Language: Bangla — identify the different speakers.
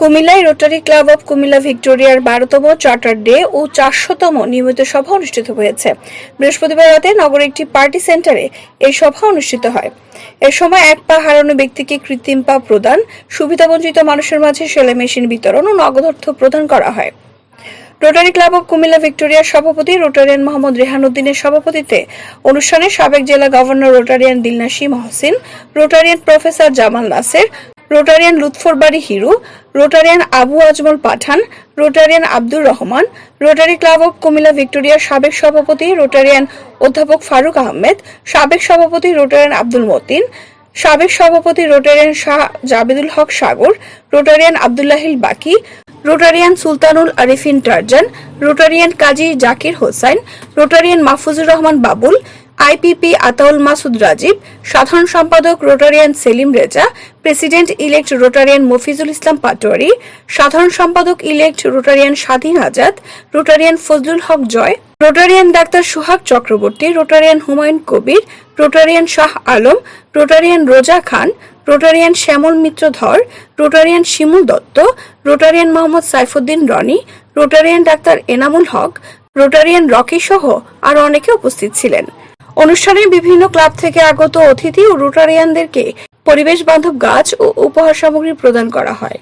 Speaker 1: কুমিল্লায় রোটারি ক্লাব অব কুমিল্লা ভিক্টোরিয়ার 12তম চার্টার ডে ও 400তম নিয়মিত সভা অনুষ্ঠিত হয়েছে। বৃহস্পতিবার রাতে নগরের একটি পার্টি সেন্টারে এই সভা অনুষ্ঠিত হয়। এ সময় এক পা হারানো ব্যক্তিকে কৃত্রিম পা প্রদান, সুবিধাবঞ্চিত মানুষের মাঝে সেলাই মেশিন বিতরণ ও নগদ অর্থ প্রদান করা হয়। রোটারি ক্লাব অব কুমিল্লা ভিক্টোরিয়ার সভাপতি রোটারিয়ান মোহাম্মদ রেহান উদ্দিনের সভাপতিত্বে অনুষ্ঠানে সাবেক জেলা governor Rotarian Dilnashi Mohsin, Rotarian professor Jamal Naser, Rotarian Lutfor Bari Hiru, Rotarian Abu Azmal Pathan, Rotarian Abdur Rahman, Rotary club of Comilla ভিক্টোরিয়ার সাবেক সভাপতি রোটারিয়ান অধ্যাপক ফারুক আহমেদ, সাবেক সভাপতি রোটারিয়ান আব্দুল মতিন, সাবেক সভাপতি Rotarian Shah Jabedul Haque Sagar, Rotarian Abdullahil Baki, Rotarian Sultanul Arifin Tarzan, Rotarian Kazi Zakir Hossain, Rotarian Mahfuzur Rahman Babul, IPP Ataul Masud Rajib, সাধারণ সম্পাদক Rotarian Selim Reza, president elect Rotarian Mofizul Islam Patwari, সাধারণ সম্পাদক elect Rotarian Swadhin Azad, Rotarian Fazlul Haque Joy, Rotarian doctor Sohag Chakraborty, Rotarian Humayun Kabir, Rotarian Shah Alam, Rotarian Roza Khan, Rotarian Shyamal Mitra Dhar, Rotarian Shimul Dutta, Rotarian Mohammad Saifuddin Roni, Rotarian doctor Enamul Haque, Rotarian Rocky সহ আরো অনেকে উপস্থিত ছিলেন। অনুষ্ঠানে বিভিন্ন ক্লাব থেকে আগত অতিথি ও রোটারিয়ানদেরকে পরিবেশ বান্ধব গাছ ও উপহার সামগ্রী প্রদান করা হয়।